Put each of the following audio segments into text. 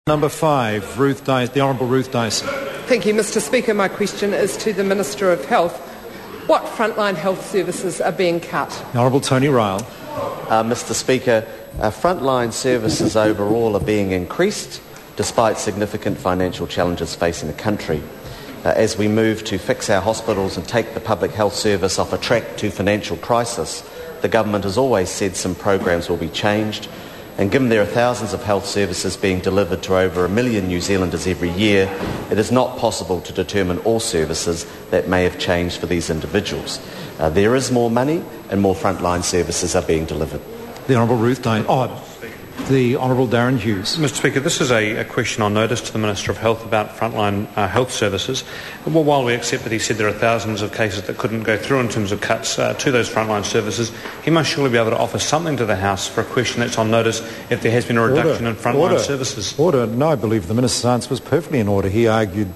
Number 5, the Honourable Ruth Dyson. Thank you, Mr. Speaker. My question is to the Minister of Health. What frontline health services are being cut? The Honourable Tony Ryall. Mr. Speaker, frontline services overall are being increased despite significant financial challenges facing the country. As we move to fix our hospitals and take the public health service off a track to financial crisis, the government has always said some programs will be changed. And given there are thousands of health services being delivered to over 1 million New Zealanders every year, it is not possible to determine all services that may have changed for these individuals. There is more money and more frontline services are being delivered. The Honourable Ruth Dyson. The Honourable Darren Hughes. Mr. Speaker, this is a question on notice to the Minister of Health about frontline health services. Well, while we accept that he said there are thousands of cases that couldn't go through in terms of cuts to those frontline services, he must surely be able to offer something to the House for a question that's on notice if there has been a reduction in frontline services. Order. No, I believe the Minister's answer was perfectly in order. He argued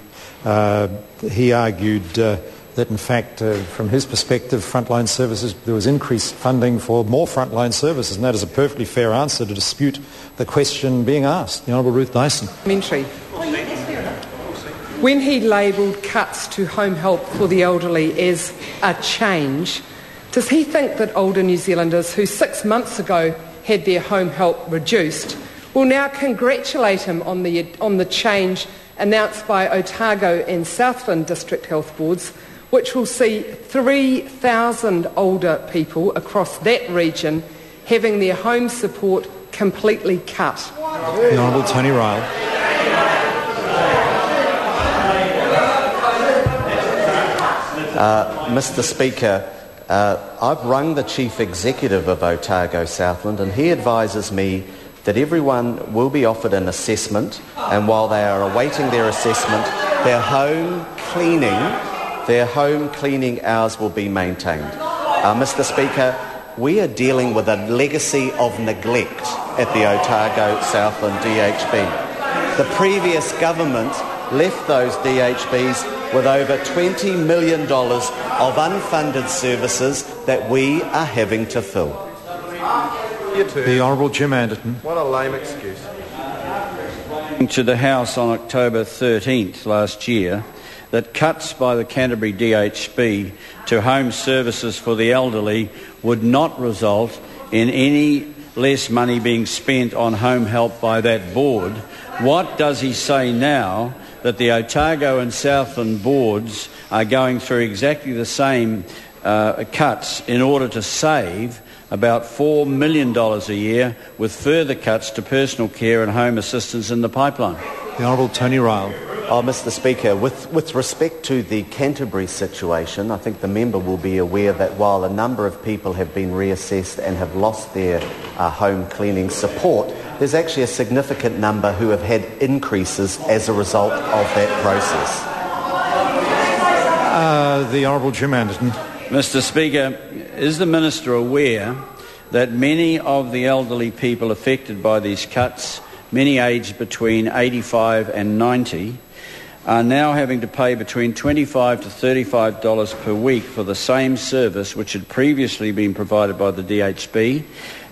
that in fact, from his perspective, frontline services, there was increased funding for more frontline services, and that is a perfectly fair answer to dispute the question being asked. The Honourable Ruth Dyson. When he labelled cuts to home help for the elderly as a change, does he think that older New Zealanders who 6 months ago had their home help reduced will now congratulate him on the change announced by Otago and Southland District Health Boards, which will see 3,000 older people across that region having their home support completely cut? The Honourable Tony Ryall. Mr. Speaker, I've rung the Chief Executive of Otago Southland and he advises me that everyone will be offered an assessment, and while they are awaiting their assessment, their home cleaning hours will be maintained. Mr. Speaker, we are dealing with a legacy of neglect at the Otago Southland DHB. The previous government left those DHBs with over $20 million of unfunded services that we are having to fill. The Honourable Jim Anderton. What a lame excuse. To the House on October 13th last year, that cuts by the Canterbury DHB to home services for the elderly would not result in any less money being spent on home help by that board. What does he say now that the Otago and Southland boards are going through exactly the same cuts in order to save about $4 million a year, with further cuts to personal care and home assistance in the pipeline? The Honourable Tony Ryall. Mr. Speaker, with respect to the Canterbury situation, I think the member will be aware that while a number of people have been reassessed and have lost their home cleaning support, there's actually a significant number who have had increases as a result of that process. The Honourable Jim Anderton. Mr. Speaker, is the Minister aware that many of the elderly people affected by these cuts, many aged between 85 and 90, are now having to pay between $25 to $35 per week for the same service which had previously been provided by the DHB,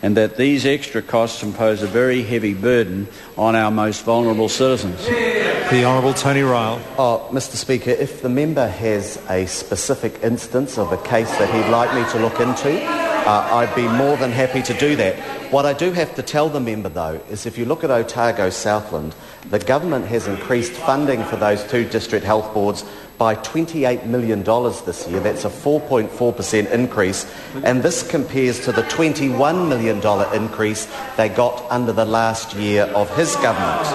and that these extra costs impose a very heavy burden on our most vulnerable citizens? The Honourable Tony Ryall. Mr. Speaker, if the member has a specific instance of a case that he'd like me to look into, I'd be more than happy to do that. What I do have to tell the member, though, is if you look at Otago Southland, the government has increased funding for those two district health boards by $28 million this year. That's a 4.4% increase, and this compares to the $21 million increase they got under the last year of his government.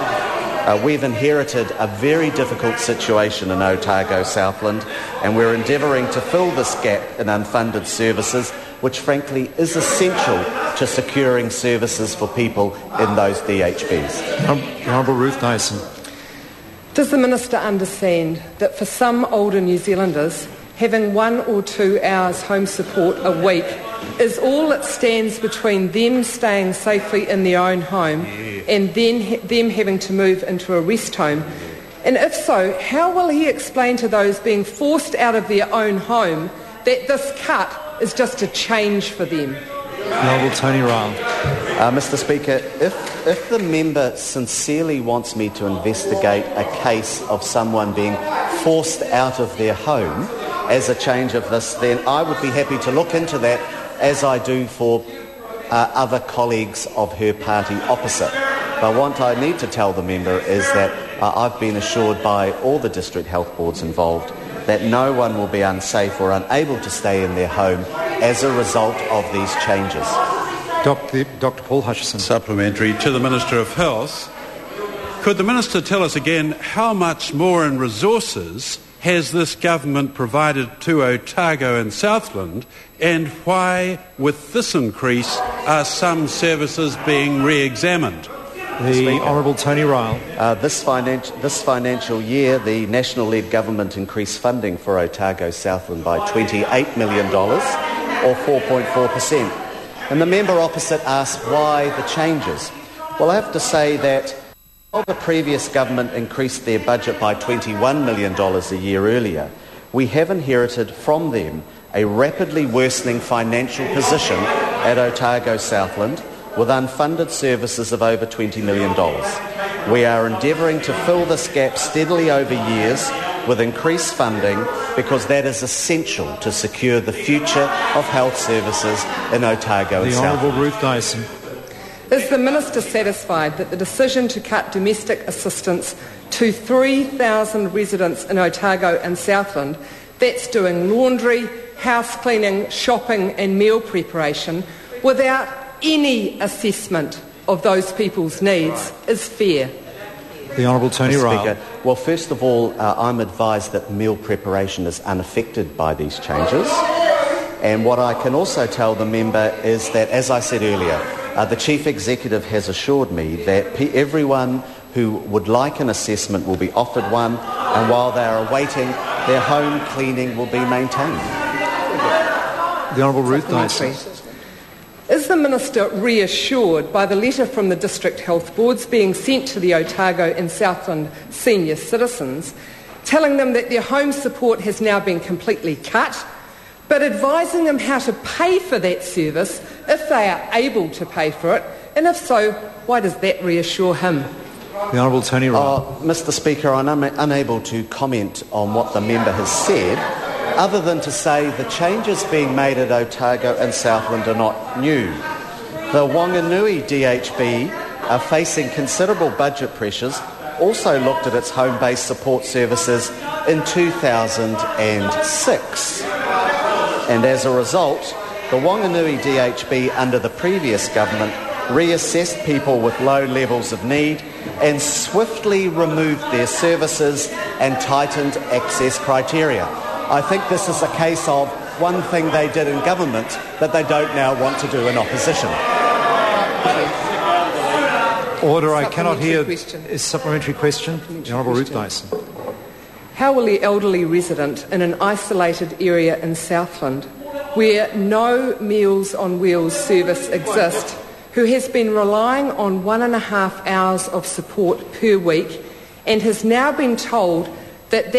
We've inherited a very difficult situation in Otago Southland, and we're endeavouring to fill this gap in unfunded services, which frankly is essential to securing services for people in those DHBs. Honourable Ruth Dyson. Does the Minister understand that for some older New Zealanders, having 1 or 2 hours home support a week is all that stands between them staying safely in their own home and then them having to move into a rest home? And if so, how will he explain to those being forced out of their own home that this cut is just a change for them? Honourable Tony Ryall. Mr. Speaker, if the member sincerely wants me to investigate a case of someone being forced out of their home as a change of this, then I would be happy to look into that, as I do for other colleagues of her party opposite. But what I need to tell the member is that I've been assured by all the district health boards involved that no one will be unsafe or unable to stay in their home as a result of these changes. Dr. Paul Hutchison. Supplementary to the Minister of Health. Could the Minister tell us again how much more in resources has this government provided to Otago and Southland, and why, with this increase, are some services being re-examined? The Honourable Tony Ryall. This financial year, the National-led government increased funding for Otago Southland by $28 million, or 4.4%. And the member opposite asked why the changes. Well, I have to say that while the previous government increased their budget by $21 million a year earlier, we have inherited from them a rapidly worsening financial position at Otago Southland with unfunded services of over $20 million. We are endeavouring to fill this gap steadily over years with increased funding, because that is essential to secure the future of health services in Otago and Southland. The Honourable Ruth Dyson. Is the Minister satisfied that the decision to cut domestic assistance to 3,000 residents in Otago and Southland, that's doing laundry, house cleaning, shopping and meal preparation, without any assessment of those people's needs, is fair? The Honourable Tony Ryall. Well, first of all, I'm advised that meal preparation is unaffected by these changes. And what I can also tell the member is that, as I said earlier, the Chief Executive has assured me that everyone who would like an assessment will be offered one, and while they are awaiting, their home cleaning will be maintained. The Honourable Ruth Dyson. Is the Minister reassured by the letter from the District Health Boards being sent to the Otago and Southland senior citizens, telling them that their home support has now been completely cut, but advising them how to pay for that service if they are able to pay for it? And if so, why does that reassure him? The Honourable Tony Ryall. Mr. Speaker, I'm unable to comment on what the member has said, other than to say the changes being made at Otago and Southland are not new. The Wanganui DHB, facing considerable budget pressures, also looked at its home-based support services in 2006. And as a result, the Wanganui DHB under the previous government reassessed people with low levels of need and swiftly removed their services and tightened access criteria. I think this is a case of one thing they did in government that they don't now want to do in opposition. Order, I cannot hear a supplementary question. The Honourable Ruth Dyson. How will the elderly resident in an isolated area in Southland, where no Meals on Wheels service exists, who has been relying on 1.5 hours of support per week and has now been told that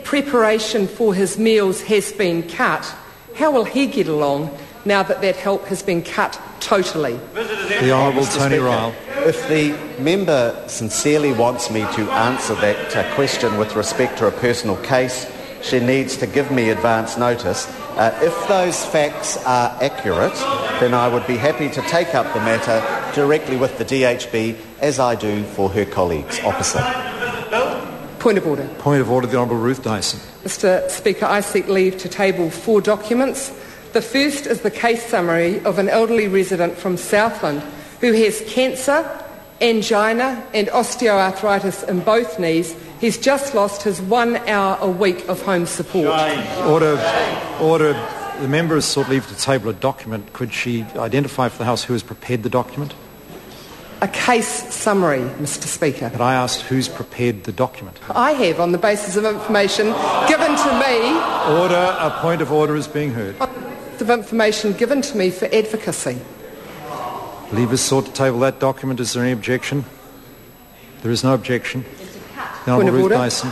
preparation for his meals has been cut, how will he get along now that that help has been cut totally? The Honourable Tony Ryall. If the member sincerely wants me to answer that question with respect to a personal case, she needs to give me advance notice. If those facts are accurate, then I would be happy to take up the matter directly with the DHB, as I do for her colleagues opposite. Point of order. Point of order, the Honourable Ruth Dyson. Mr. Speaker, I seek leave to table 4 documents. The first is the case summary of an elderly resident from Southland who has cancer, angina and osteoarthritis in both knees. He's just lost his 1 hour a week of home support. Order. The member has sought leave to table a document. Could she identify for the House who has prepared the document? A case summary, Mr. Speaker. But I asked who's prepared the document. I have, on the basis of information given to me. Order. A point of order is being heard. Of information given to me for advocacy. Leave is sought to table that document. Is there any objection? There is no objection. The Honourable Ruth Dyson.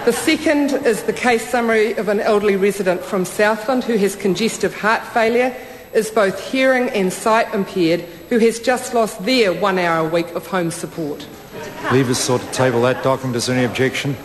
The second is the case summary of an elderly resident from Southland who has congestive heart failure is both hearing and sight impaired who has just lost their 1 hour a week of home support. Leavers sought to table that document. Is there any objection?